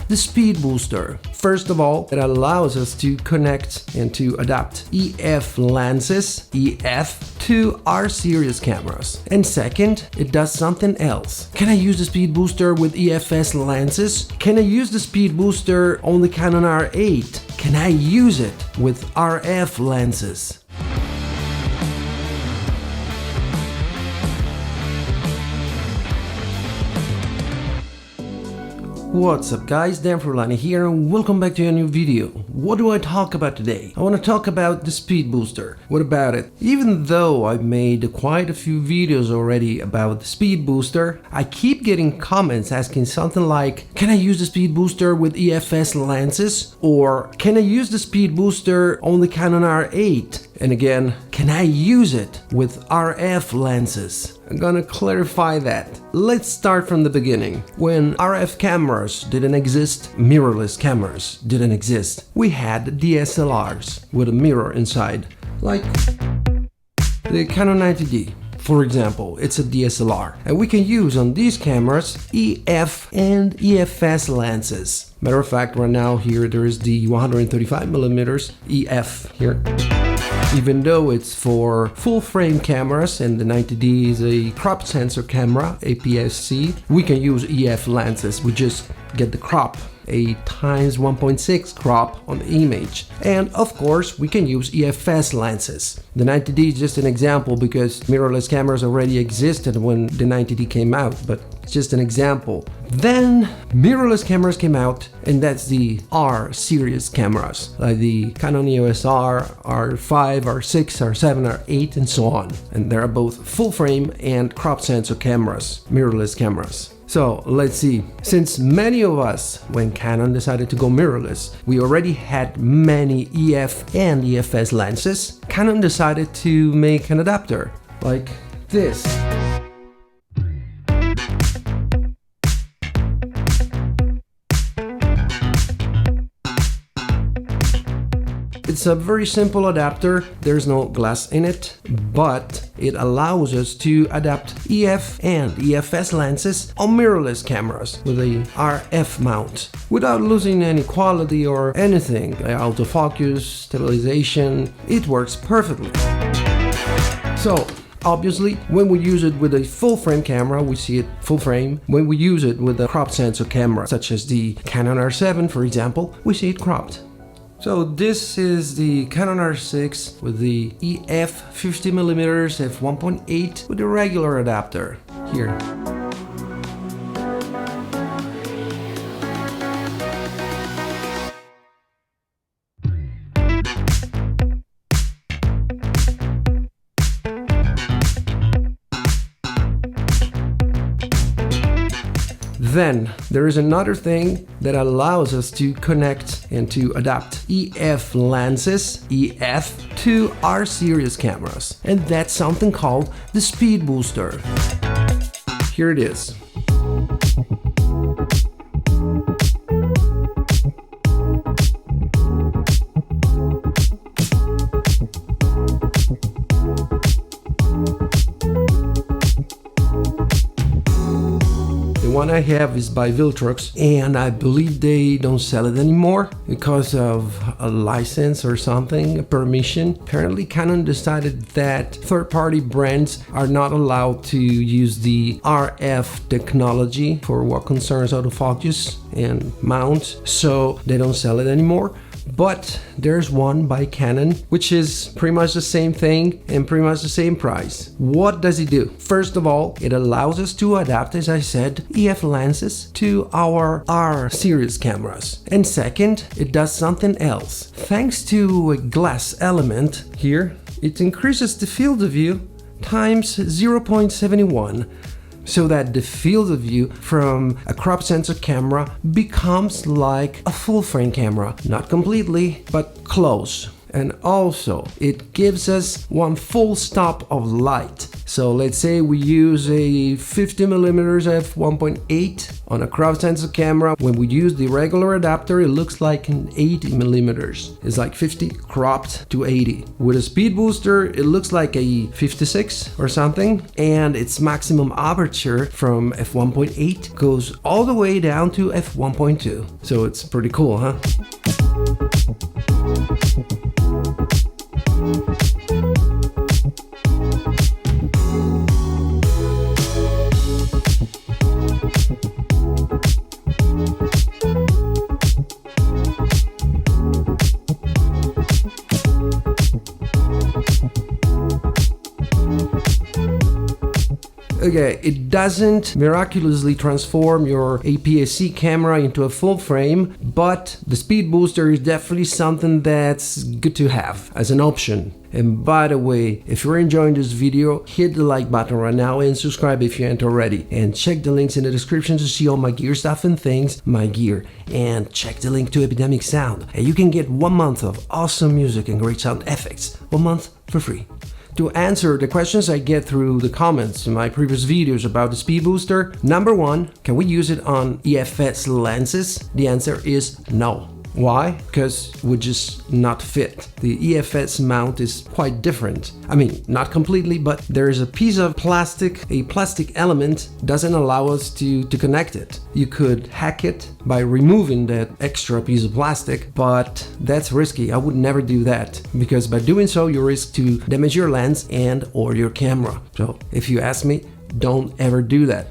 the speed booster. First of all, it allows us to connect and to adapt EF lenses, EF, to our series cameras. And second, it does something else. Can I use the speed booster with EFS lenses? Can I use the speed booster on the Canon R8? Can I use it with RF lenses? What's up guys, Dan Frullani here and welcome back to a new video. What do I talk about today? I want to talk about the speed booster. What about it? Even though I've made quite a few videos already about the speed booster, I keep getting comments asking something like, can I use the speed booster with EFS lenses? Or can I use the speed booster on the Canon R8? And again, can I use it with RF lenses? I'm gonna clarify that. Let's start from the beginning. When RF cameras didn't exist, mirrorless cameras didn't exist, we had DSLRs with a mirror inside, like the Canon 90D. For example, it's a DSLR, and we can use on these cameras EF and EFS lenses. Matter of fact, right now here there is the 135mm EF here. Even though it's for full frame cameras and the 90D is a crop sensor camera, APS-C, we can use EF lenses. We just get the crop, a times 1.6 crop on the image. And of course, we can use EFS lenses. The 90D is just an example because mirrorless cameras already existed when the 90D came out, but it's just an example. Then mirrorless cameras came out, and that's the R series cameras, like the Canon EOS R, R5, R6, R7, R8, and so on. And they are both full frame and crop sensor cameras, mirrorless cameras. So let's see, since many of us, when Canon decided to go mirrorless, we already had many EF and EFS lenses, Canon decided to make an adapter, like this. It's a very simple adapter, there's no glass in it, but it allows us to adapt EF and EFS lenses on mirrorless cameras with a RF mount without losing any quality or anything, like autofocus, stabilization. It works perfectly. So obviously, when we use it with a full frame camera, we see it full frame. When we use it with a crop sensor camera, such as the Canon R7 for example, we see it cropped. So this is the Canon R6 with the EF 50mm f1.8 with a regular adapter here. Then there is another thing that allows us to connect and to adapt EF lenses, EF, to our series cameras, and that's something called the speed booster. Here it is. One I have is by Viltrox, and I believe they don't sell it anymore because of a license or something, a permission. Apparently Canon decided that third-party brands are not allowed to use the RF technology for what concerns autofocus and mount, so they don't sell it anymore. But there's one by Canon, which is pretty much the same thing and pretty much the same price. What does it do? First of all, it allows us to adapt, as I said, EF lenses to our R series cameras. And second, it does something else. Thanks to a glass element here, it increases the field of view times 0.71. So that the field of view from a crop sensor camera becomes like a full frame camera. Not completely, but close. And also, it gives us one full stop of light So let's say we use a 50mm f1.8 on a crop sensor camera. When we use the regular adapter, it looks like an 80mm. It's like 50 cropped to 80. With a speed booster, it looks like a 56 or something, and its maximum aperture from f1.8 goes all the way down to f1.2. So it's pretty cool, huh? Okay, it doesn't miraculously transform your APS-C camera into a full frame, but the speed booster is definitely something that's good to have as an option. And by the way, if you're enjoying this video, hit the like button right now and subscribe if you ain't already. And check the links in the description to see all my gear stuff and things, my gear. And check the link to Epidemic Sound. And you can get 1 month of awesome music and great sound effects. 1 month for free. To answer the questions I get through the comments in my previous videos about the speed booster, number 1, can we use it on EFS lenses? The answer is no. Why? Because it would just not fit. The EFS mount is quite different. I mean, not completely, but there is a piece of plastic, a plastic element doesn't allow us to connect it. You could hack it by removing that extra piece of plastic, but that's risky. I would never do that, because by doing so, you risk to damage your lens and or your camera. So if you ask me, don't ever do that.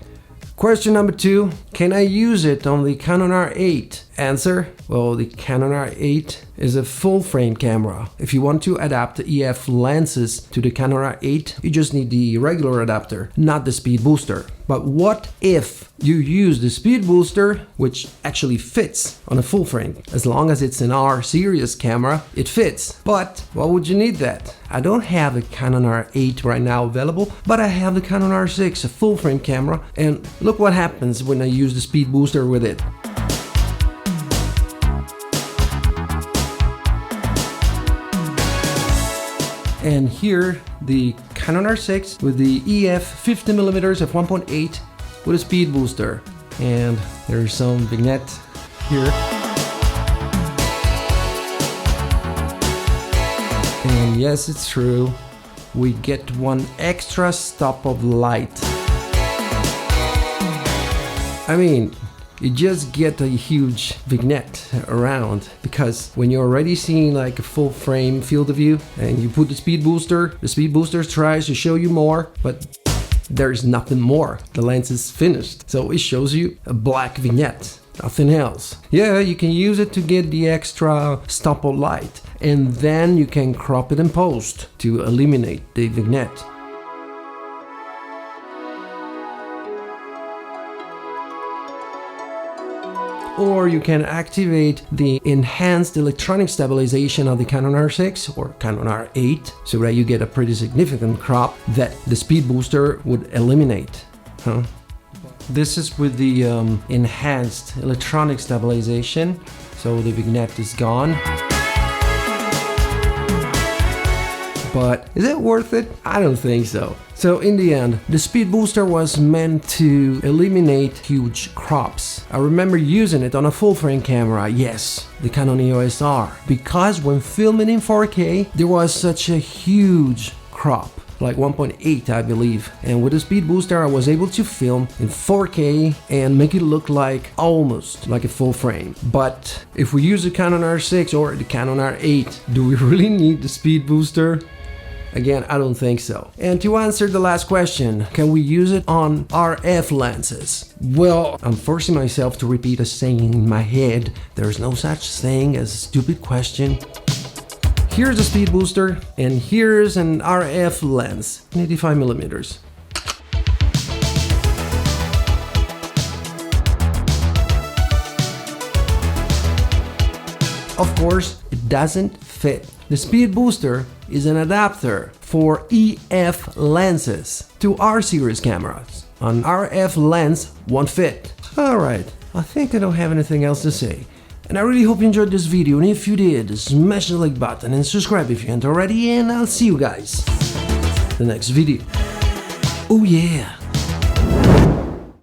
Question number 2, can I use it on the Canon R8? Answer, well, the Canon R8 is a full frame camera. If you want to adapt the EF lenses to the Canon R8, you just need the regular adapter, not the speed booster. But what if you use the speed booster, which actually fits on a full frame? As long as it's an R series camera, it fits. But why would you need that? I don't have a Canon R8 right now available, but I have the Canon R6, a full frame camera, and look what happens when I use the speed booster with it. And here, the Canon R6 with the EF 50mm f1.8 with a speed booster. And there's some vignette here. And yes, it's true, we get one extra stop of light. I mean, you just get a huge vignette around, because when you're already seeing like a full frame field of view and you put the speed booster tries to show you more, but there's nothing more. The lens is finished, so it shows you a black vignette, nothing else. Yeah, you can use it to get the extra stop of light, and then you can crop it in post to eliminate the vignette. Or you can activate the enhanced electronic stabilization of the Canon R6 or Canon R8, so that you get a pretty significant crop that the speed booster would eliminate. This is with the enhanced electronic stabilization, so the vignette is gone. But is it worth it? I don't think so. So in the end, the speed booster was meant to eliminate huge crops. I remember using it on a full frame camera, yes, the Canon EOS R, because when filming in 4K, there was such a huge crop, like 1.8 I believe, and with the speed booster I was able to film in 4K and make it look like almost like a full frame. But if we use the Canon R6 or the Canon R8, do we really need the speed booster? Again, I don't think so. And to answer the last question, can we use it on RF lenses? Well, I'm forcing myself to repeat a saying in my head. There's no such thing as a stupid question. Here's a speed booster, and here's an RF lens, 85mm. Of course, it doesn't fit. The speed booster is an adapter for EF lenses to R series cameras. An RF lens won't fit. Alright, I think I don't have anything else to say. And I really hope you enjoyed this video, and if you did, smash the like button and subscribe if you haven't already, and I'll see you guys in the next video. Oh yeah!